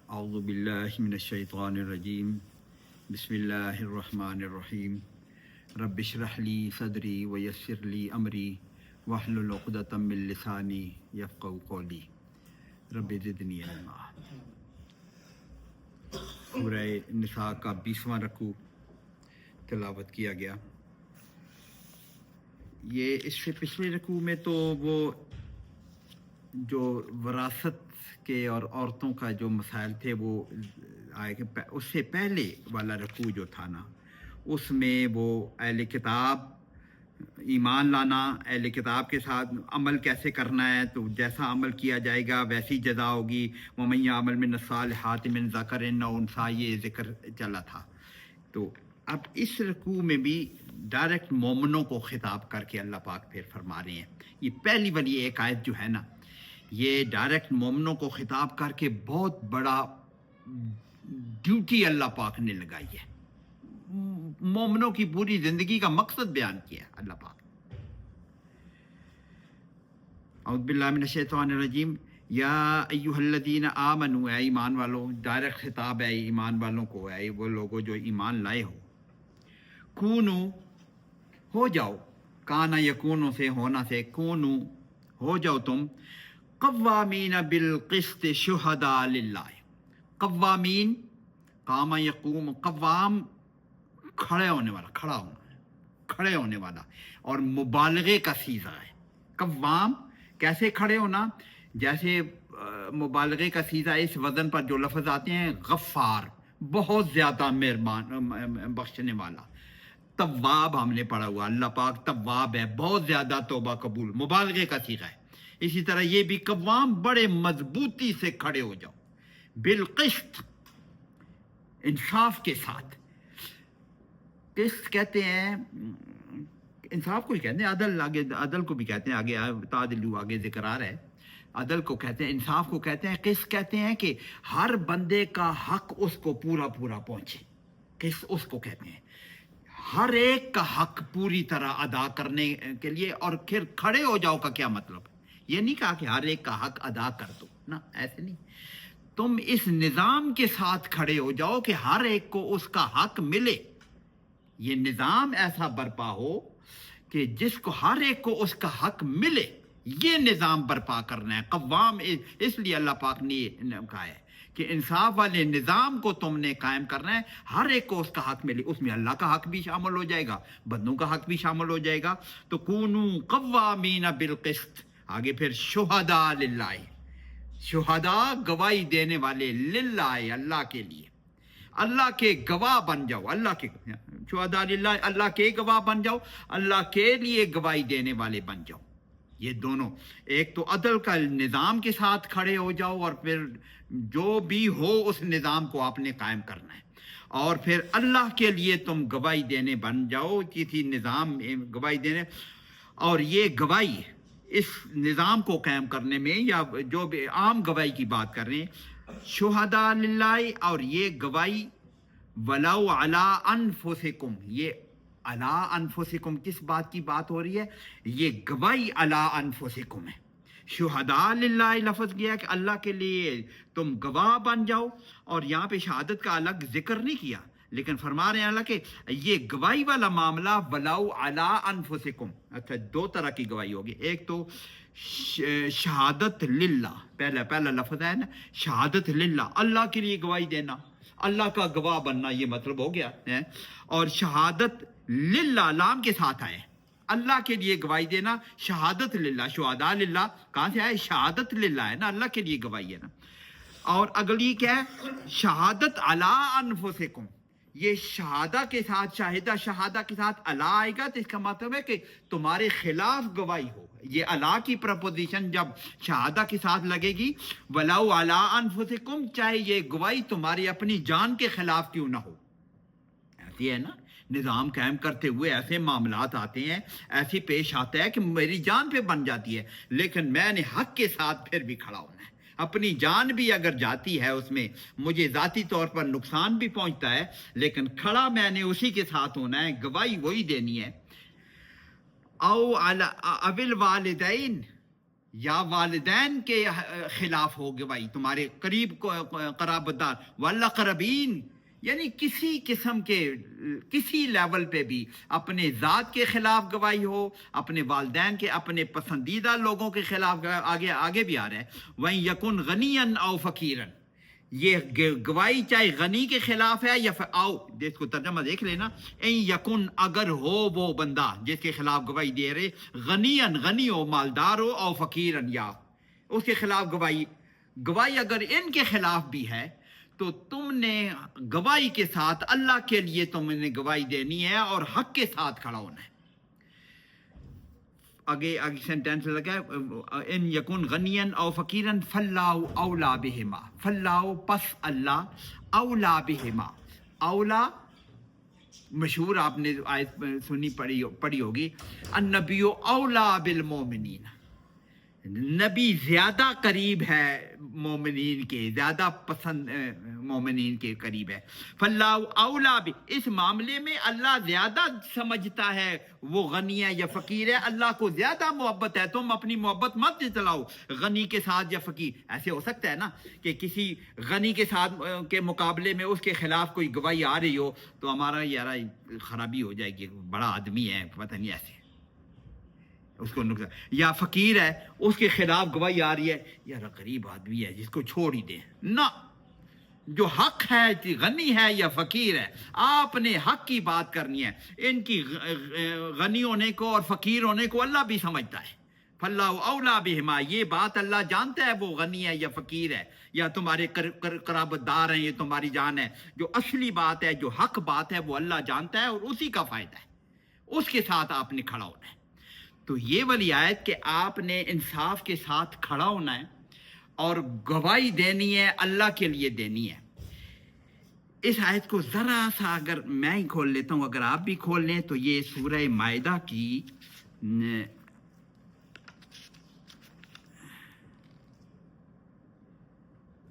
اعوذ باللہ من الشیطان الرجیم بسم اللہ الرحمن الرحیم رب اشرح لی صدری ویسر لی امری واحلل عقدۃ من لسانی یفقہوا قولی رب زدنی علما۔ سورہ نساء کا 20واں رکوع تلاوت کیا گیا۔ یہ اس سے پچھلے رکوع میں تو وہ جو وراثت کے اور عورتوں کا جو مسائل تھے وہ آئے کہ اس سے پہلے والا رکوع جو تھا نا، اس میں وہ اہل کتاب ایمان لانا، اہل کتاب کے ساتھ عمل کیسے کرنا ہے، تو جیسا عمل کیا جائے گا ویسی جزا ہوگی۔ وَمَن يَعْمَلْ مِنَ الصَّالِحَاتِ مِن ذَكَرٍ أَوْ أُنثىٰ، یہ ذکر چلا تھا۔ تو اب اس رکوع میں بھی ڈائریکٹ مومنوں کو خطاب کر کے اللہ پاک پھر فرما رہے ہیں۔ یہ پہلی والی ایک آیت جو ہے نا، یہ ڈائریکٹ مومنوں کو خطاب کر کے بہت بڑا ڈیوٹی اللہ پاک نے لگائی ہے، مومنوں کی پوری زندگی کا مقصد بیان کیا ہے اللہ پاک۔ اعوذ باللہ من الشیطان الرجیم، یا ایھا الذین آمنوا، اے ایمان والوں، ڈائریکٹ خطاب ہے ایمان والوں کو، اے وہ لوگوں جو ایمان لائے ہو۔ کونو، ہو جاؤ، کانا یکونو سے ہونا سے، کونو ہو جاؤ تم، قوامین بالقسط شہداء للہ۔ قوامین، قام یقوم، قوام کھڑے ہونے والا، کھڑا ہونا، کھڑے ہونے والا، اور مبالغے کا صیغہ ہے۔ قوام کیسے کھڑے ہونا؟ جیسے مبالغے کا صیغہ اس وزن پر جو لفظ آتے ہیں، غفار، بہت زیادہ مہربان بخشنے والا۔ تواب ہم نے پڑھا ہوا، اللہ پاک تواب ہے، بہت زیادہ توبہ قبول، مبالغے کا صیغہ ہے۔ اسی طرح یہ بھی قوام، بڑے مضبوطی سے کھڑے ہو جاؤ، بالقسط، انصاف کے ساتھ۔ قسط کہتے ہیں، انصاف کو ہی کہتے ہیں، عدل، آگے عدل کو بھی کہتے ہیں، آگے تعدلو، آگے ذکر آ رہا ہے، عدل کو کہتے ہیں، انصاف کو کہتے ہیں۔ قسط کہتے ہیں کہ ہر بندے کا حق اس کو پورا پورا پہنچے، قسط اس کو کہتے ہیں، ہر ایک کا حق پوری طرح ادا کرنے کے لیے۔ اور پھر کھڑے ہو جاؤ کا کیا مطلب ہے؟ یہ نہیں کہا کہ ہر ایک کا حق ادا کر دو، نا، ایسے نہیں۔ تم اس نظام کے ساتھ کھڑے ہو جاؤ کہ ہر ایک کو اس کا حق ملے، یہ نظام ایسا برپا ہو کہ جس کو ہر ایک کو اس کا حق ملے، یہ نظام برپا کرنا ہے۔ قوام اس لیے اللہ پاک نے کہا ہے کہ انصاف والے نظام کو تم نے قائم کرنا ہے، ہر ایک کو اس کا حق ملے۔ اس میں اللہ کا حق بھی شامل ہو جائے گا، بندوں کا حق بھی شامل ہو جائے گا۔ تو کونو قوامین بالقسط، آگے پھر شہداء للہ، شہداء گواہی دینے والے، للہ اللہ کے لیے، اللہ کے گواہ بن جاؤ، اللہ کے شہداء للہ، اللہ کے گواہ بن جاؤ، اللہ کے لیے گواہی دینے والے بن جاؤ۔ یہ دونوں، ایک تو عدل کا نظام کے ساتھ کھڑے ہو جاؤ، اور پھر جو بھی ہو اس نظام کو آپ نے قائم کرنا ہے، اور پھر اللہ کے لیے تم گواہی دینے بن جاؤ، کسی نظام میں گواہی دینے۔ اور یہ گواہی اس نظام کو قائم کرنے میں، یا جو بھی عام گواہی کی بات کر رہے ہیں، شہداء للہ، اور یہ گواہی ولو علی انفسکم، یہ علی انفسکم کس بات کی بات ہو رہی ہے؟ یہ گواہی علی انفسکم ہے۔ شہداء للہ لفظ کیا کہ اللہ کے لیے تم گواہ بن جاؤ، اور یہاں پہ شہادت کا الگ ذکر نہیں کیا، لیکن فرما رہے ہیں اللہ کہ یہ گواہی والا معاملہ ولو علی انفسکم۔ اچھا، دو طرح کی گواہی ہوگی، ایک تو شہادت للہ، پہلا لفظ ہے نا، شہادت للہ، اللہ کے لیے گواہی دینا، اللہ کا گواہ بننا، یہ مطلب ہو گیا ہے۔ اور شہادت للہ لام کے ساتھ آئے، اللہ کے لیے گواہی دینا، شہادت للہ، شہداء للہ کہاں سے آئے؟ شہادت للہ ہے نا، اللہ کے لیے گواہی ہے نا۔ اور اگلی کیا ہے؟ شہادت علی انفسکم، یہ شہادہ کے ساتھ، شہادہ کے ساتھ اللہ آئے گا، تو اس کا مطلب ہے کہ تمہارے خلاف گواہی ہو۔ یہ اللہ کی پرپوزیشن جب شہادہ کے ساتھ لگے گی، ولو علی انفسکم، چاہے یہ گواہی تمہاری اپنی جان کے خلاف کیوں نہ ہو۔ ایسی ہے نا، نظام قائم کرتے ہوئے ایسے معاملات آتے ہیں، ایسی پیش آتا ہے کہ میری جان پہ بن جاتی ہے، لیکن میں نے حق کے ساتھ پھر بھی کھڑا ہونا ہے۔ اپنی جان بھی اگر جاتی ہے اس میں، مجھے ذاتی طور پر نقصان بھی پہنچتا ہے، لیکن کھڑا میں نے اسی کے ساتھ ہونا ہے، گواہی وہی دینی ہے۔ او اول والدین، یا والدین کے خلاف ہو گواہی، تمہارے قریب قرابتدار، والاقربین، یعنی کسی قسم کے کسی لیول پہ بھی اپنے ذات کے خلاف گواہی ہو، اپنے والدین کے، اپنے پسندیدہ لوگوں کے خلاف، آگے بھی آ رہا ہے وَإِن يَكُنْ غَنِيًّا أَوْ فَقِيرًا، یہ گواہی چاہے غنی کے خلاف ہے یا اس کو ترجمہ دیکھ لینا، این یکن، اگر ہو وہ بندہ جس کے خلاف گواہی دے رہے، غنیًا، غنی ہو، مالدار ہو، او فقیرن، یا اس کے خلاف گواہی اگر ان کے خلاف بھی ہے تو تم نے گواہی کے ساتھ اللہ کے لیے تم نے گواہی دینی ہے اور حق کے ساتھ کھڑا ہونا ہے۔ آگے سینٹینس لگا ہے ان یکن غنیًا او فقیرن فاللہ اولا بہما، فاللہ پس اللہ اولا بہما، اولا مشہور آپ نے آیت سنی پڑھی ہوگی، النبی اولا بالمومنین، نبی زیادہ قریب ہے مومنین کے، زیادہ پسند مومنین کے قریب ہے۔ فاللہ اولا بھی، اس معاملے میں اللہ زیادہ سمجھتا ہے وہ غنی ہے یا فقیر ہے، اللہ کو زیادہ محبت ہے، تم اپنی محبت مت چلاؤ غنی کے ساتھ یا فقیر۔ ایسے ہو سکتا ہے نا کہ کسی غنی کے ساتھ کے مقابلے میں اس کے خلاف کوئی گواہی آ رہی ہو تو ہمارا یار خرابی ہو جائے گی، بڑا آدمی ہے، پتہ نہیں ایسے اس کو نقصان، یا فقیر ہے اس کے خلاف گواہی آ رہی ہے، یار غریب آدمی ہے جس کو چھوڑ ہی دیں، نہ، جو حق ہے، غنی ہے یا فقیر ہے، آپ نے حق کی بات کرنی ہے۔ ان کی غنی ہونے کو اور فقیر ہونے کو اللہ بھی سمجھتا ہے، فاللہ اولا بہما، یہ بات اللہ جانتا ہے وہ غنی ہے یا فقیر ہے یا تمہارے قرابت دار ہیں، یہ تمہاری جان ہے، جو اصلی بات ہے، جو حق بات ہے وہ اللہ جانتا ہے اور اسی کا فائدہ ہے، اس کے ساتھ آپ نے کھڑا ہونا ہے۔ تو یہ والی آیت کہ آپ نے انصاف کے ساتھ کھڑا ہونا ہے اور گواہی دینی ہے، اللہ کے لیے دینی ہے۔ اس آیت کو ذرا سا اگر میں ہی کھول لیتا ہوں، اگر آپ بھی کھول لیں، تو یہ سورہ مائدہ کی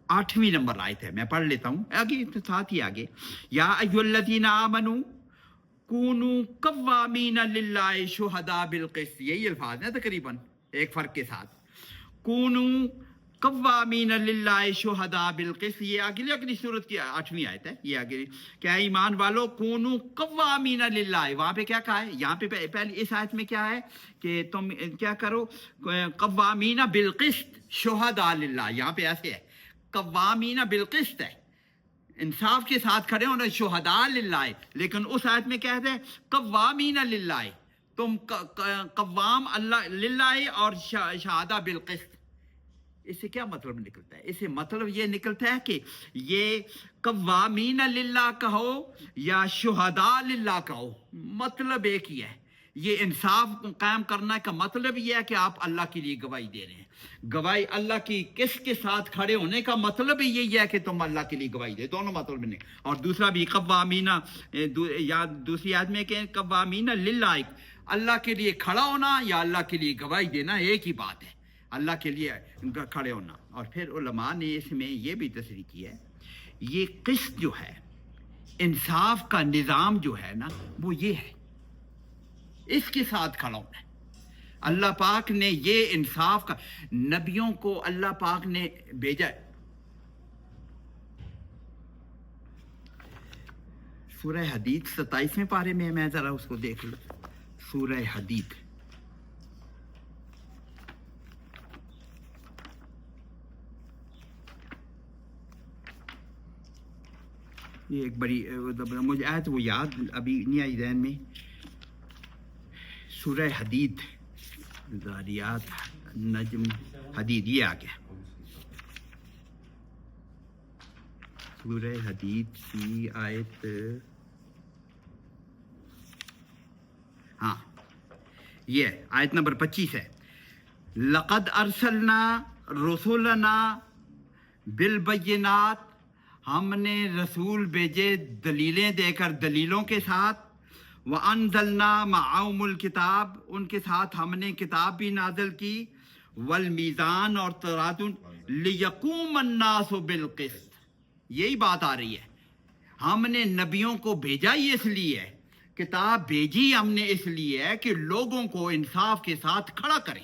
8ویں نمبر آیت ہے، میں پڑھ لیتا ہوں آگے، ساتھ ہی آگے، یا ایھا الذین آمنوا کونوا قوامین للہ شہداء بالقسط، یہی الفاظ ہیں تقریباً ایک فرق کے ساتھ، کونوا قوامین للہ شہداء بالقسط، یہ اگلی صورت کی 8ویں آیت ہے، یہ آگے، کیا ایمان والو کونوا قوامین للہ، وہاں پہ کیا کہا ہے، یہاں پہ پہلے اس آیت میں کیا ہے کہ تم کیا کرو، قوامین بالقسط شہداء للہ، یہاں پہ ایسے ہے قوامین بالقسط ہے، انصاف کے ساتھ کھڑے ہونا، شہداء للہ، لیکن اس آیت میں کہتے ہیں قوامین للہ، تم قوام اللہ للہ اور شہادہ بالقسط۔ اس سے کیا مطلب نکلتا ہے؟ اس سے مطلب یہ نکلتا ہے کہ یہ قوامین للہ کہو یا شہداء للہ کہو، مطلب ایک ہی ہے۔ یہ انصاف قائم کرنا کا مطلب یہ ہے کہ آپ اللہ کے لیے گواہی دے رہے ہیں، گواہی اللہ کی کس کے ساتھ کھڑے ہونے کا مطلب ہی یہی ہے کہ تم اللہ کے لیے گواہی دے، دونوں مطلب نہیں۔ اور دوسرا بھی قوامین، یا دوسری آیت میں کہ قوامین للہ، اللہ کے لیے کھڑا ہونا یا اللہ کے لیے گواہی دینا ایک ہی بات ہے، اللہ کے لیے کھڑے ہونا۔ اور پھر علماء نے اس میں یہ بھی تصریح کی ہے، یہ قسط جو ہے، انصاف کا نظام جو ہے نا، وہ یہ ہے، اس کے ساتھ کھڑا ہونا ہے۔ اللہ پاک نے یہ انصاف کا، نبیوں کو اللہ پاک نے بھیجا۔ سورہ حدید 27ویں پارے میں ذرا اس کو دیکھ لوں، سورہ حدید، یہ ایک بڑی، مجھے آیت وہ یاد ابھی نہیں آئی ذہن میں، سورہ حدید، ذاریات، نجم، حدید، یہ آ گیا، سورہ حدید کی آیت، ہاں یہ آیت نمبر 25 ہے، لقد ارسلنا رسولنا بالبینات، ہم نے رسول بھیجے دلیلیں دے کر، دلیلوں کے ساتھ، وَأَنزَلْنَا مَعَهُمُ الْكِتَابَ، ان کے ساتھ ہم نے کتاب بھی نازل کی، والمیزان، اور ترازو، لِيَقُومَ النَّاسُ بِالْقِسْطِ، یہی بات آ رہی ہے، ہم نے نبیوں کو بھیجا ہی اس لیے ہے، کتاب بھیجی ہم نے اس لیے ہے کہ لوگوں کو انصاف کے ساتھ کھڑا کریں،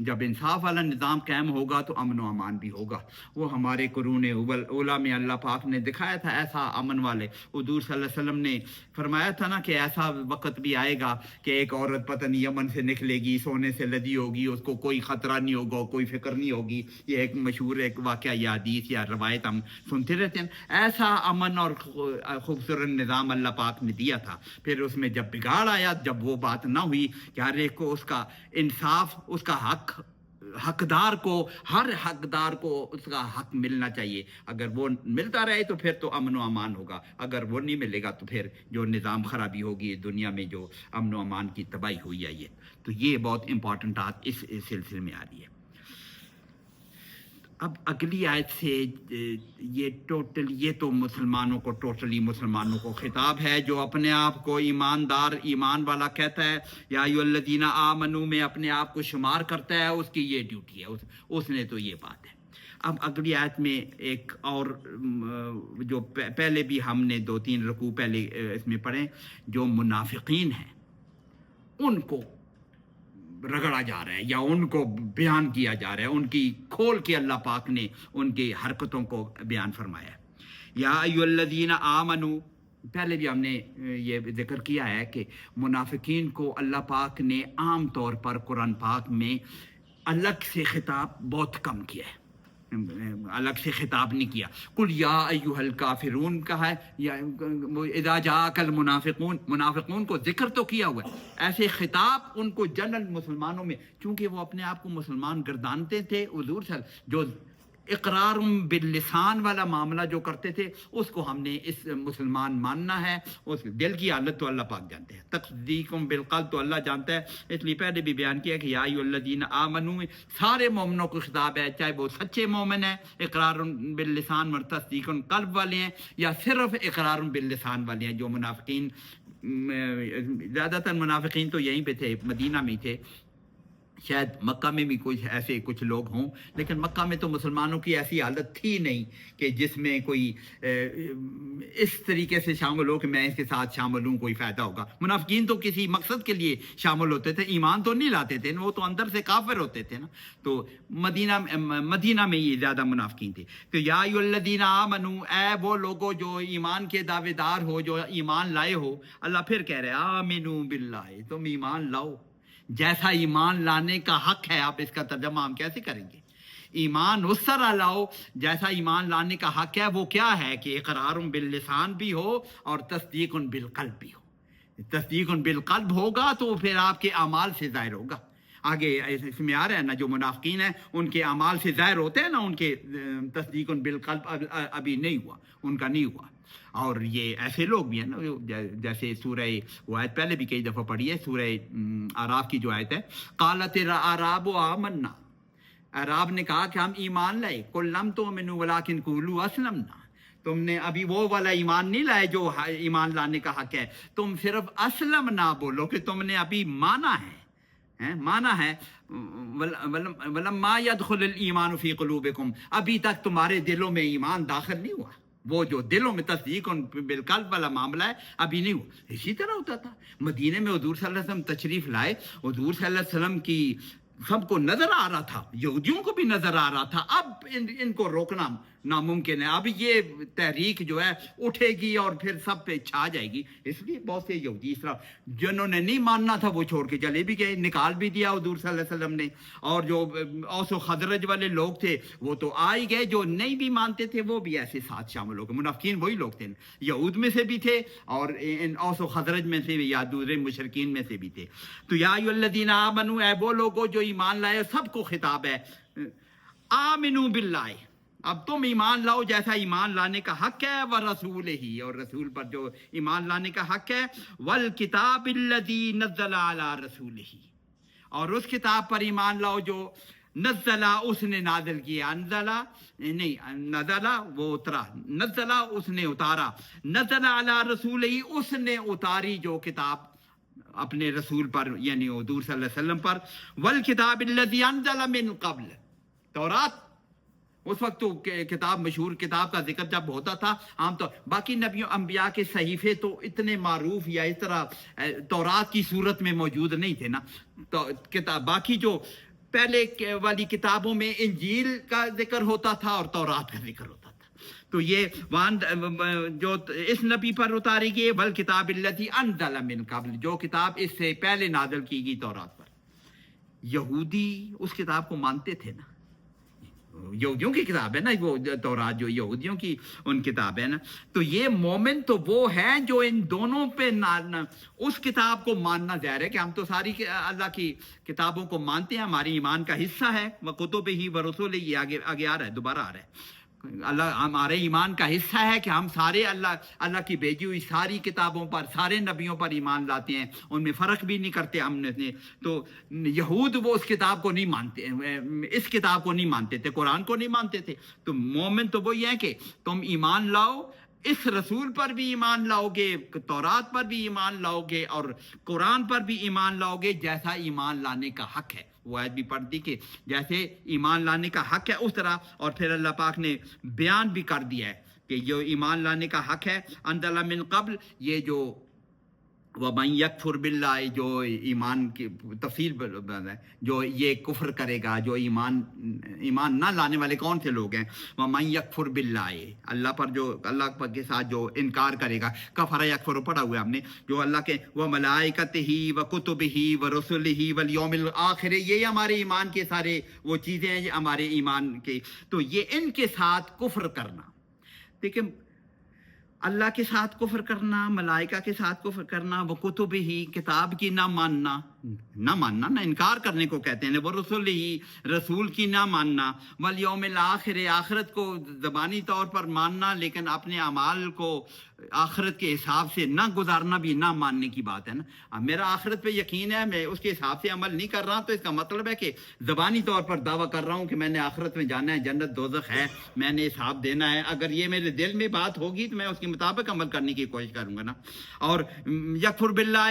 جب انصاف والا نظام قائم ہوگا تو امن و امان بھی ہوگا. وہ ہمارے قرون اولا میں اللہ پاک نے دکھایا تھا ایسا امن والے. حضور صلی اللہ علیہ وسلم نے فرمایا تھا نا کہ ایسا وقت بھی آئے گا کہ ایک عورت پتہ نہیں یمن سے نکلے گی, سونے سے لدی ہوگی, اس کو کوئی خطرہ نہیں ہوگا, کوئی فکر نہیں ہوگی. یہ ایک مشہور ایک واقعہ یا حدیث یا روایت ہم سنتے رہتے ہیں. ایسا امن اور خوبصورت نظام اللہ پاک نے دیا تھا. پھر اس میں جب بگاڑ آیا, جب وہ بات نہ ہوئی کہ ہر ایک کو اس کا انصاف, اس کا حق, حقدار کو, ہر حقدار کو اس کا حق ملنا چاہیے. اگر وہ ملتا رہے تو پھر تو امن و امان ہوگا. اگر وہ نہیں ملے گا تو پھر جو نظام خرابی ہوگی دنیا میں, جو امن و امان کی تباہی ہوئی ہے. تو یہ بہت امپورٹنٹ بات اس سلسلے میں آ رہی ہے. اب اگلی آیت سے یہ تو مسلمانوں کو, ٹوٹلی مسلمانوں کو خطاب ہے جو اپنے آپ کو ایماندار, ایمان والا کہتا ہے. یا ایھا الذین آمنوا میں اپنے آپ کو شمار کرتا ہے, اس کی یہ ڈیوٹی ہے, اس نے تو یہ بات ہے. اب اگلی آیت میں ایک اور جو پہلے بھی ہم نے 2-3 رکوع پہلے اس میں پڑھے, جو منافقین ہیں ان کو رگڑا جا رہا ہے یا ان کو بیان کیا جا رہا ہے. ان کی کھول کے اللہ پاک نے ان کی حرکتوں کو بیان فرمایا ہے. یا ایھا الذین آمنوا, پہلے بھی ہم نے یہ ذکر کیا ہے کہ منافقین کو اللہ پاک نے عام طور پر قرآن پاک میں الگ سے خطاب بہت کم کیا ہے, الگ سے خطاب نہیں کیا. قل یا ایھا الکافرون کہا ہے, یا اذا جاءک المنافقون, منافقون کو ذکر تو کیا ہوا ہے. ایسے خطاب ان کو جنرل مسلمانوں میں, چونکہ وہ اپنے آپ کو مسلمان گردانتے تھے, حضور صلی اللہ علیہ وسلم جو اقرار باللسان والا معاملہ جو کرتے تھے اس کو ہم نے اس مسلمان ماننا ہے. اس دل کی حالت تو اللہ پاک جانتے ہیں, تصدیق بالقلب تو اللہ جانتا ہے. اس لیے پہلے بھی بیان کیا کہ یا ایھا الذین آمنوا سارے مومنوں کو خطاب ہے, چاہے وہ سچے مومن ہیں اقرار باللسان اور تصدیق قلب والے ہیں, یا صرف اقرار باللسان والے ہیں. جو منافقین, زیادہ تر منافقین تو یہیں پہ تھے, مدینہ میں تھے, شاید مکہ میں بھی کچھ لوگ ہوں, لیکن مکہ میں تو مسلمانوں کی ایسی حالت تھی نہیں کہ جس میں کوئی اس طریقے سے شامل ہو کہ میں اس کے ساتھ شامل ہوں, کوئی فائدہ ہوگا. منافقین تو کسی مقصد کے لیے شامل ہوتے تھے, ایمان تو نہیں لاتے تھے, وہ تو اندر سے کافر ہوتے تھے نا. تو مدینہ میں یہ زیادہ منافقین تھے. تو یا ایھا الذین آمنوا, اے وہ لوگوں جو ایمان کے دعوے دار ہو, جو ایمان لائے ہو. اللہ پھر کہہ رہے آمنوا باللہ, تم ایمان لاؤ جیسا ایمان لانے کا حق ہے. آپ اس کا ترجمہ ہم کیسے کریں گے؟ ایمان اس طرح لاؤ جیسا ایمان لانے کا حق ہے. وہ کیا ہے کہ اقرار باللسان بھی ہو اور تصدیق بالقلب بھی ہو. تصدیق بالقلب ہوگا تو پھر آپ کے اعمال سے ظاہر ہوگا. آگے اس میں آ رہا ہے نا, جو منافقین ہیں ان کے اعمال سے ظاہر ہوتے ہیں نا, ان کے تصدیق بالقلب ابھی نہیں ہوا, ان کا نہیں ہوا. اور یہ ایسے لوگ بھی ہیں نا, جیسے سورہ, وہ آیت پہلے بھی کئی دفعہ پڑھی ہے, سورہ اعراف کی جو آیت ہے, قالت الاعراب آمنا, اعراب نے کہا کہ ہم ایمان لائے. قل لم تؤمنوا ولکن قولوا اسلمنا, تم نے ابھی وہ والا ایمان نہیں لائے جو ایمان لانے کا حق ہے, تم صرف اسلمنا بولو کہ تم نے ابھی مانا ہے, مانا ہے. ولما يدخل الایمان فی قلوبکم, ابھی تک تمہارے دلوں میں ایمان داخل نہیں ہوا. وہ جو دلوں میں تصدیق بالقلب والا معاملہ ہے ابھی نہیں ہوا. اسی طرح ہوتا تھا مدینے میں. حضور صلی اللہ علیہ وسلم تشریف لائے, حضور صلی اللہ علیہ وسلم کی سب کو نظر آ رہا تھا, یہودیوں کو بھی نظر آ رہا تھا. اب ان کو روکنا ناممکن ہے. اب یہ تحریک جو ہے اٹھے گی اور پھر سب پہ چھا جائے گی. اس لیے بہت سے یہودی اس طرح جنہوں نے نہیں ماننا تھا وہ چھوڑ کے چلے بھی گئے, نکال بھی دیا حضور صلی اللہ علیہ وسلم نے. اور جو اوس و خزرج والے لوگ تھے وہ تو آ ہی گئے, جو نہیں بھی مانتے تھے وہ بھی ایسے ساتھ شامل ہو گئے. منافقین وہی لوگ تھے, یہود میں سے بھی تھے اور ان اوس و خزرج میں سے بھی, یا دوسرے مشرکین میں سے بھی تھے. تو یا ایھا الذین آمنوا, اے وہ لوگوں جو ایمان لائے, سب کو خطاب ہے. آمنوا باللہ, اب تم ایمان لاؤ جیسا ایمان لانے کا حق ہے. ورسولہ, اور رسول پر جو ایمان لانے کا حق ہے. والکتاب الذی نزل علی رسولہ, اور اس کتاب پر ایمان لاؤ جو نزلہ اس نے نازل کیا. انزلہ نہیں, نزلہ وہ اترا, نزلہ اس نے اتارا. نزل علی رسولہ, اس نے اتاری جو کتاب اپنے رسول پر, یعنی حضور صلی اللہ علیہ وسلم پر. والکتاب الذی انزل من قبل, تورات اس وقت تو کتاب, مشہور کتاب کا ذکر جب ہوتا تھا عام طور. باقی نبیوں انبیاء کے صحیفے تو اتنے معروف یا اس طرح تورات کی صورت میں موجود نہیں تھے نا. تو کتاب باقی جو پہلے والی کتابوں میں انجیل کا ذکر ہوتا تھا اور تورات کا ذکر ہوتا تھا. تو یہ جو اس نبی پر اتاری گئی والکتاب الذی انزل من قبل، جو کتاب اس سے پہلے نازل کی گئی تورات پر. یہودی اس کتاب کو مانتے تھے نا، یہودیوں کی کتاب ہے نا وہ تورات، جو یہودیوں کی ان کتاب ہے نا. تو یہ مومن تو وہ ہے جو ان دونوں پہ اس کتاب کو ماننا ظاہر ہے کہ ہم تو ساری اللہ کی کتابوں کو مانتے ہیں، ہماری ایمان کا حصہ ہے. وَكُتُبِهِ وَرُسُلِهِ یہ آگے آ رہا ہے، دوبارہ آ رہا ہے. اللہ ہمارے ایمان کا حصہ ہے کہ ہم سارے اللہ کی بھیجی ہوئی ساری کتابوں پر، سارے نبیوں پر ایمان لاتے ہیں، ان میں فرق بھی نہیں کرتے ہم نے. تو یہود وہ اس کتاب کو نہیں مانتے، اس کتاب کو نہیں مانتے تھے، قرآن کو نہیں مانتے تھے. تو مومن تو وہی ہے کہ تم ایمان لاؤ، اس رسول پر بھی ایمان لاؤ گے، تورات پر بھی ایمان لاؤ گے اور قرآن پر بھی ایمان لاؤ گے جیسا ایمان لانے کا حق ہے. وہ آیت بھی پڑھ دی کہ جیسے ایمان لانے کا حق ہے اس طرح. اور پھر اللہ پاک نے بیان بھی کر دیا ہے کہ جو ایمان لانے کا حق ہے انزل من قبل، یہ جو وَمَن يَكْفُرْ بِاللَّهِ، جو ایمان کی تفصیل ہے، جو یہ کفر کرے گا، جو ایمان نہ لانے والے کون سے لوگ ہیں. وَمَن يَكْفُرْ بِاللَّهِ، اللہ پر جو اللہ کے ساتھ جو انکار کرے گا. کفر یکفر پڑھا ہوا ہے ہم نے. جو اللہ کے وَمَلَائِكَتِهِ وَكُتُبِهِ وَرُسُلِهِ وَالْيَوْمِ الْآخِرِ، یہ ہمارے ایمان کے سارے وہ چیزیں ہیں ہمارے ایمان کے. تو یہ ان کے ساتھ کفر کرنا، دیکھیں اللہ کے ساتھ کفر کرنا، ملائکہ کے ساتھ کفر کرنا، وہ کتب ہی کتاب کی نہ ماننا نہ انکار کرنے کو کہتے ہیں، وہ رسول ہی رسول کی نہ ماننا، والیوم الآخر آخرت کو زبانی طور پر ماننا لیکن اپنے اعمال کو آخرت کے حساب سے نہ گزارنا بھی نہ ماننے کی بات ہے نا. اب میرا آخرت پہ یقین ہے، میں اس کے حساب سے عمل نہیں کر رہا، تو اس کا مطلب ہے کہ زبانی طور پر دعویٰ کر رہا ہوں کہ میں نے آخرت میں جانا ہے، جنت دوزخ ہے، میں نے حساب دینا ہے. اگر یہ میرے دل میں بات ہوگی تو میں اس کے مطابق عمل کرنے کی کوشش کروں گا نا. اور یکفر باللہ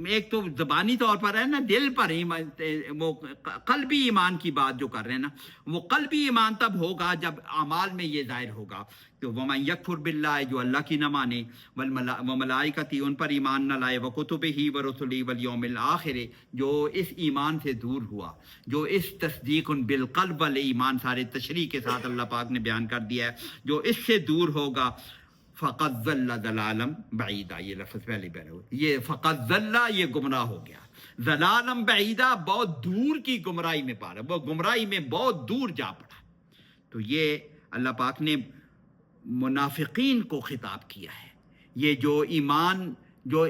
ایک تو زبانی طور پر ہے نا، دل پر ہی وہ قلبی ایمان کی بات جو کر رہے ہیں نا، وہ قلبی ایمان تب ہوگا جب اعمال میں یہ ظاہر ہوگا. تو وَمَن يَكْفُرْ بِاللَّهِ، جو اللہ کی نہ مانے، وَمَلَائِكَتِهِ ان پر ایمان نہ لائے، وَكُتُبِهِ وَرُسُلِهِ وَالْيَوْمِ الْآخِرِ جو اس ایمان سے دور ہوا، جو اس تصدیق بالقلب والے ایمان سارے تشریح کے ساتھ اللہ پاک نے بیان کر دیا ہے، جو اس سے دور ہوگا فَقَدْ ضَلَّ ضَلَالًا بَعِيدًا، یہ لفظ پہلے پہلے ہو، یہ فَقَدْ ضَلَّ یہ گمراہ ہو گیا، ضَلَالًا بَعِيدًا بہت دور کی گمراہی میں پا رہا، وہ گمراہی میں بہت دور جا پڑا. تو یہ اللہ پاک نے منافقین کو خطاب کیا ہے. یہ جو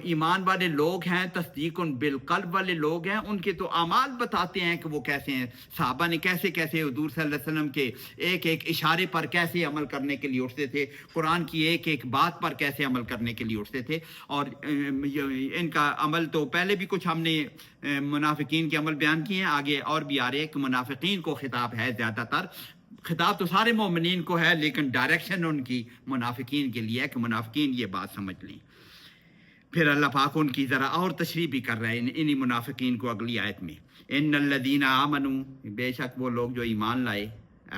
ایمان والے لوگ ہیں، تصدیق بالقلب والے لوگ ہیں، ان کے تو اعمال بتاتے ہیں کہ وہ کیسے ہیں. صحابہ نے کیسے کیسے حضور صلی اللہ علیہ وسلم کے ایک ایک اشارے پر کیسے عمل کرنے کے لیے اٹھتے تھے، قرآن کی ایک ایک بات پر کیسے عمل کرنے کے لیے اٹھتے تھے. اور ان کا عمل تو پہلے بھی کچھ ہم نے منافقین کے عمل بیان کیے ہیں، آگے اور بھی آ رہے ہیں کہ منافقین کو خطاب ہے. زیادہ تر خطاب تو سارے مومنین کو ہے لیکن ڈائریکشن ان کی منافقین کے لیے ہے کہ منافقین یہ بات سمجھ لیں. پھر اللہ پاک ان کی ذرا اور تشریح بھی کر رہے ہیں انہی منافقین کو اگلی آیت میں. ان الذین آمنوا، بے شک وہ لوگ جو ایمان لائے،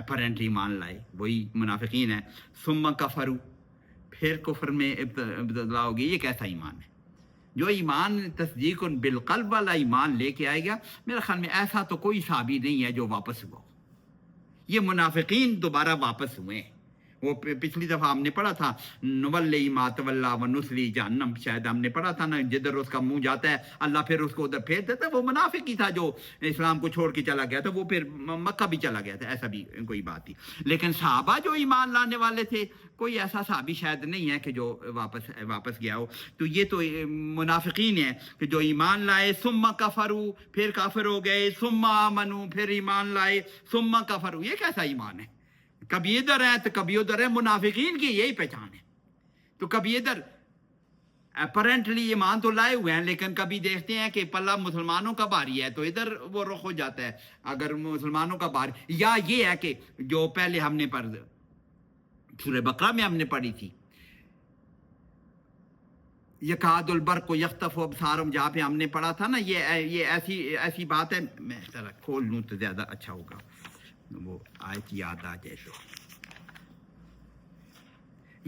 اپرنٹ ایمان لائے، وہی منافقین ہیں. ثم کفروا، پھر کفر میں ابتلا ہوگی. یہ کیسا ایمان ہے؟ جو ایمان تصدیق بالقلب والا ایمان لے کے آئے گا، میرے خیال میں ایسا تو کوئی صحابی نہیں ہے جو واپس ہوا. یہ منافقین دوبارہ واپس ہوئے ہیں. وہ پچھلی دفعہ ہم نے پڑھا تھا نولی ما تولی ونصلی جہنم، شاید ہم نے پڑھا تھا نا، جدھر اس کا منہ جاتا ہے اللہ پھر اس کو ادھر پھیر دیتا ہے. وہ منافق ہی تھا جو اسلام کو چھوڑ کے چلا گیا تھا، وہ پھر مکہ بھی چلا گیا تھا، ایسا بھی کوئی بات تھی. لیکن صحابہ جو ایمان لانے والے تھے، کوئی ایسا صحابی شاید نہیں ہے کہ جو واپس گیا ہو. تو یہ تو منافقین ہیں کہ جو ایمان لائے، ثم کفروا پھر کافر ہو گئے، ثم آمنوا پھر ایمان لائے، ثم کفروا. یہ کیسا ایمان ہے؟ کبھی ادھر ہے تو کبھی ادھر ہے. منافقین کی یہی پہچان ہے. تو کبھی ادھر اپرنٹلی ایمان تو لائے ہوئے ہیں لیکن کبھی دیکھتے ہیں کہ پلہ مسلمانوں کا بھاری ہے تو ادھر وہ رخ ہو جاتا ہے اگر مسلمانوں کا بھاری. یا یہ ہے کہ جو پہلے ہم نے سورہ بقرہ میں ہم نے پڑھی تھی، یکاد البرق یخطف ابصارہم، جہاں پہ ہم نے پڑھا تھا نا، یہ ایسی بات ہے. میں ذرا کھول لوں تو زیادہ اچھا ہوگا، وہ آیت یاد آ جائے تو.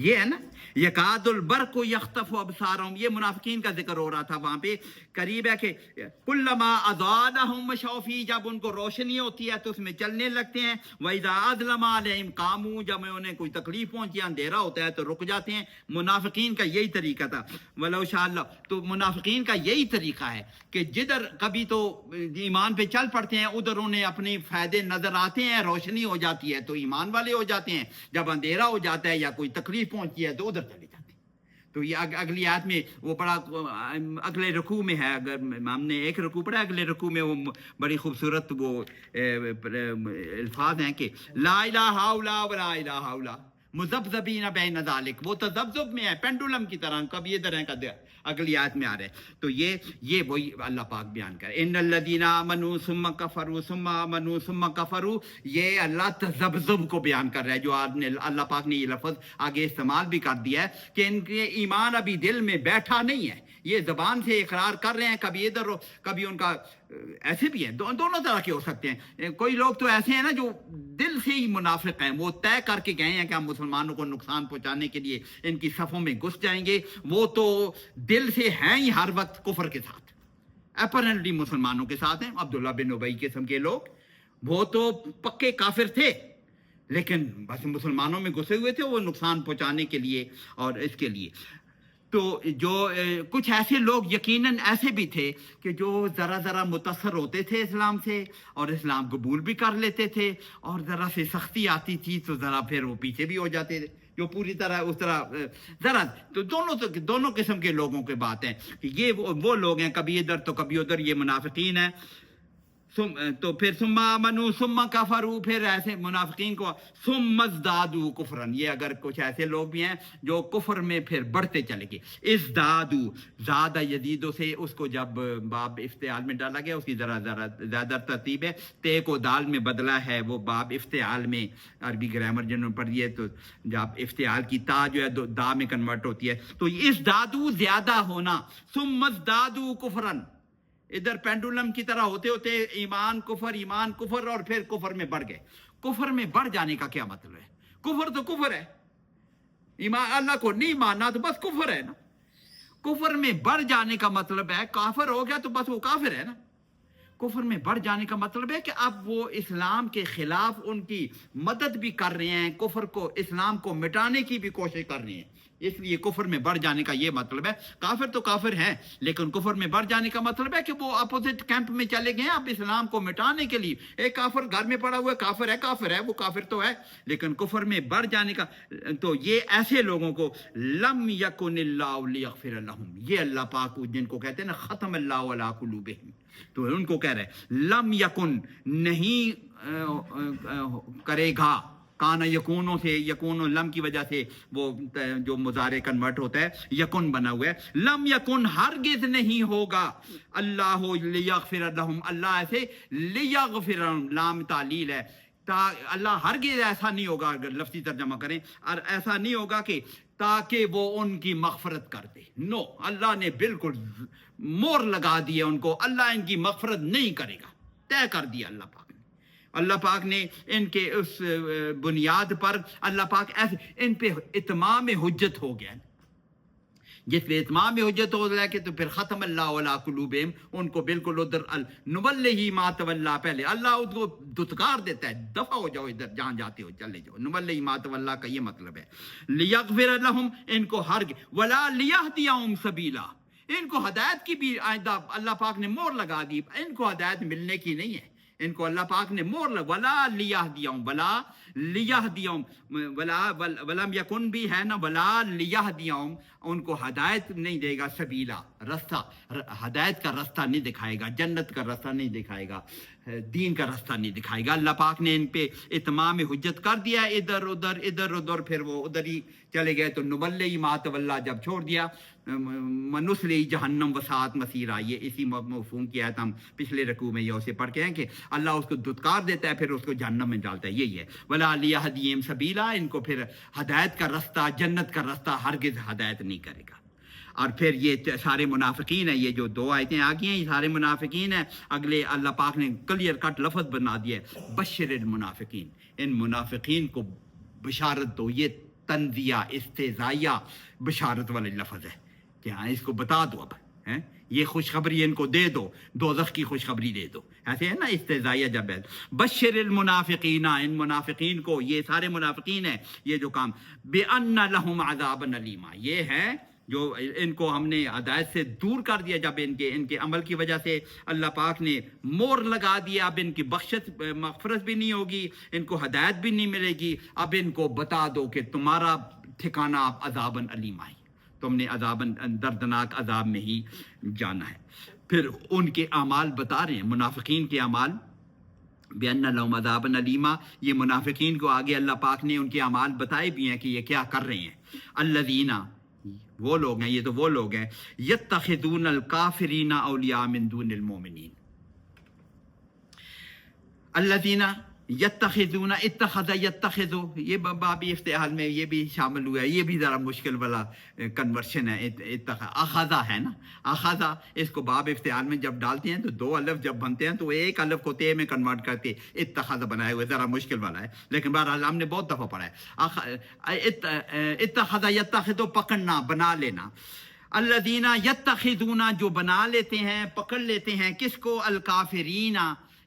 یہ ہے نا یکاد البرق یخطف ابصارہم، یہ منافقین کا ذکر ہو رہا تھا وہاں پہ. قریب ہے کہ کلما اضاء لہم مشوا فیہ، جب ان کو روشنی ہوتی ہے تو اس میں چلنے لگتے ہیں. وَإِذَا أَظْلَمَ عَلَيْهِمْ قَامُوا، جب انہیں کوئی تکلیف پہنچی اندھیرا ہوتا ہے تو رک جاتے ہیں. منافقین کا یہی طریقہ تھا. وَلَوْ شَاءَ اللَّهُ، تو منافقین کا یہی طریقہ ہے کہ جدھر کبھی تو ایمان پہ چل پڑتے ہیں، ادھر انہیں اپنے فائدے نظر آتے ہیں، روشنی ہو جاتی ہے تو ایمان والے ہو جاتے ہیں، جب اندھیرا ہو جاتا ہے یا کوئی تکلیف پہنچتی ہے تو ادھر چلے جاتے ہیں. تو یہ اگلی آیت میں وہ بڑا اگلے رکوع میں ہے، اگر ہم نے ایک رکوع پڑھا، اگلے رکوع میں وہ بڑی خوبصورت وہ الفاظ ہیں کہ لا الہ الا ولا الہ الا مذبذبین بین ذالک، وہ تذبذب میں ہے، پینڈولم کی طرح، کبھی ادھر ہیں کبھی اگلی آیت میں آ رہے ہیں. تو یہ وہی اللہ پاک بیان کرے. ان الذین آمنوا ثم کفروا ثم آمنوا ثم کفروا، یہ اللہ تذبذب کو بیان کر رہا ہے. جو اللہ پاک نے یہ لفظ آگے استعمال بھی کر دیا ہے کہ ان کے ایمان ابھی دل میں بیٹھا نہیں ہے، یہ زبان سے اقرار کر رہے ہیں، کبھی ادھر ہو کبھی ان کا ایسے بھی ہیں، دونوں طرح کے ہو سکتے ہیں. کوئی لوگ تو ایسے ہیں نا جو دل سے ہی منافق ہیں، وہ طے کر کے گئے ہیں کہ ہم مسلمانوں کو نقصان پہنچانے کے لیے ان کی صفوں میں گھس جائیں گے. وہ تو دل سے ہیں ہی ہر وقت کفر کے ساتھ، اپرنٹلی مسلمانوں کے ساتھ ہیں. عبداللہ بن ابی قسم کے لوگ، وہ تو پکے کافر تھے لیکن بس مسلمانوں میں گھسے ہوئے تھے وہ نقصان پہنچانے کے لیے اور اس کے لیے. تو جو کچھ ایسے لوگ یقیناً ایسے بھی تھے کہ جو ذرا متاثر ہوتے تھے اسلام سے اور اسلام قبول بھی کر لیتے تھے، اور ذرا سے سختی آتی تھی تو ذرا پھر وہ پیچھے بھی ہو جاتے تھے. جو پوری طرح اس طرح ذرا تو دونوں قسم کے لوگوں کے بات ہیں کہ یہ وہ لوگ ہیں کبھی ادھر تو کبھی ادھر، یہ منافقین ہیں. تو پھر ثم آمنوا ثم کفروا، پھر ایسے منافقین کو ثم ازدادوا کفرا، یہ اگر کچھ ایسے لوگ بھی ہیں جو کفر میں پھر بڑھتے چلے گئے. ازدادوا، زیادہ یزیدوں سے اس کو جب باب افتعال میں ڈالا گیا، اس کی ذرا زیادہ ترتیب ہے. تے کو دال میں بدلا ہے، وہ باب افتعال میں عربی گرامر جنہوں نے پڑھی ہے تو جب افتعال کی تا جو ہے دا میں کنورٹ ہوتی ہے تو ازدادوا زیادہ ہونا، ثم ازدادوا کفرا، ادھر پینڈولم کی طرح ہوتے ہوتے ایمان کفر اور پھر کفر میں بڑھ گئے. کفر میں بڑھ جانے کا کیا مطلب ہے؟ کفر تو کفر ہے، ایمان اللہ کو نہیں ماننا تو بس کفر ہے نا. کفر میں بڑھ جانے کا مطلب ہے کافر ہو گیا تو بس وہ کافر ہے نا. کفر میں بڑھ جانے کا مطلب ہے کہ اب وہ اسلام کے خلاف ان کی مدد بھی کر رہے ہیں، کفر کو اسلام کو مٹانے کی بھی کوشش کر رہے ہیں. اس لیے کفر میں بڑھ جانے کا یہ مطلب ہے. کافر تو کافر ہیں لیکن کفر میں بڑھ جانے کا مطلب ہے کہ وہ اپوزٹ کیمپ میں چلے گئے ہیں اب اسلام کو مٹانے کے لیے. ایک کافر گھر میں پڑا ہوا ہے، کافر ہے وہ کافر تو ہے لیکن کفر میں بڑھ جانے کا. تو یہ ایسے لوگوں کو لم یکن اللہ لیغفر لہم، یہ اللہ پاک جن کو کہتے ہیں نا ختم اللہ علی قلوبہم، تو ان کو کہہ رہے لم یکن، نہیں کرے گا. کانا یکونوں سے، یکون و لم کی وجہ سے وہ جو مضارع کنورٹ ہوتا ہے یکن بنا ہوا ہے. لم یکن، ہرگز نہیں ہوگا. اللہ لیغفر لہم، اللہ ایسے لیغفر، لام تعلیل ہے، اللہ ہرگز ایسا نہیں ہوگا، اگر لفظی ترجمہ کریں، اور ایسا نہیں ہوگا کہ تاکہ وہ ان کی مغفرت کر دے. نو، اللہ نے بالکل مور لگا دیا ان کو، اللہ ان کی مغفرت نہیں کرے گا، طے کر دیا اللہ پاک. اللہ پاک نے ان کے اس بنیاد پر اللہ پاک ایسے ان پہ اتمام حجت ہو گیا. جس پہ اتمام حجت ہو گیا کہ تو پھر ختم اللہ علی قلوبہم، ان کو بالکل ادھر نولیہ ما تولی، پہلے اللہ اس کو دھتکار دیتا ہے، دفع ہو جاؤ ادھر، جہاں جاتے ہو چلے جاؤ. نولیہ ما تولی کا یہ مطلب ہے. لیغفر لہم، ان کو ولا لیہدیہم سبیلا، ان کو ہدایت کی بھی آئندہ اللہ پاک نے مور لگا دی، ان کو ہدایت ملنے کی نہیں ہے. ان کو اللہ پاک نے مور ولا لیہدیہم، ولا لیہدیہم، ولم یکن بھی ہے نا، ولا لیہدیہم، ان کو ہدایت نہیں دے گا، سبیلا، رستہ، ہدایت کا رستہ نہیں دکھائے گا، جنت کا رستہ نہیں دکھائے گا، دین کا رستہ نہیں دکھائے گا. اللہ پاک نے ان پہ اتمام حجت کر دیا، ادھر ادھر پھر وہ ادھر ہی چلے گئے. تو نولی ما تولی جب چھوڑ دیا، نصلی جہنم وساعت مسیرہ، یہ اسی مفہوم کی آیت ہم پچھلے رکوع میں یہ اسے پڑھ کے ہیں کہ اللہ اس کو دھتکار دیتا ہے پھر اس کو جہنم میں ڈالتا ہے. یہی ہے ولا لیہدیہم سبیلا، ان کو پھر ہدایت کا رستہ، جنت کا رستہ ہرگز ہدایت نہیں کرے گا. اور پھر یہ سارے منافقین ہیں، یہ جو دو آیتیں آ گئی ہیں یہ سارے منافقین ہیں. اگلے اللہ پاک نے کلیئر کٹ لفظ بنا دیا ہے، بشر المنافقین، ان منافقین کو بشارت دو، یہ تنزیہ استہزائیہ بشارت والا لفظ ہے کہ ہاں اس کو بتا دو اب ہیں یہ خوشخبری ان کو دے دو دوزخ کی خوشخبری دے دو ایسے ہے نا استہزائیہ جب ہے بشر المنافقین ان منافقین کو یہ سارے منافقین ہیں یہ جو کام بأن لهم عذابا الیما یہ ہے جو ان کو ہم نے ہدایت سے دور کر دیا جب ان کے عمل کی وجہ سے اللہ پاک نے مور لگا دیا اب ان کی بخشت مغفرت بھی نہیں ہوگی ان کو ہدایت بھی نہیں ملے گی اب ان کو بتا دو کہ تمہارا ٹھکانہ اب عذاباً علیم ہے تم نے عذاباً دردناک عذاب میں ہی جانا ہے پھر ان کے اعمال بتا رہے ہیں منافقین کے اعمال بأن لهم عذابا الیما یہ منافقین کو آگے اللہ پاک نے ان کے اعمال بتائے بھی ہیں کہ یہ کیا کر رہے ہیں الذین وہ لوگ ہیں یہ تو وہ لوگ ہیں یتخذون الکافرین اولیاء من دون المؤمنین الذین یتخذون اتخذ یتخذ یہ بابی افتعال میں یہ بھی شامل ہوا ہے یہ بھی ذرا مشکل والا کنورشن ہے اخذا ہے نا اخذا اس کو باب افتعال میں جب ڈالتے ہیں تو دو الف جب بنتے ہیں تو ایک الف کو تے میں کنورٹ کرتے اتخذ بنائے ہوئے ذرا مشکل والا ہے لیکن بہرحال ہم نے بہت دفعہ پڑھا ہے اتخذ یتخذ پکڑنا بنا لینا الذین یتخذون جو بنا لیتے ہیں پکڑ لیتے ہیں کس کو الکافرین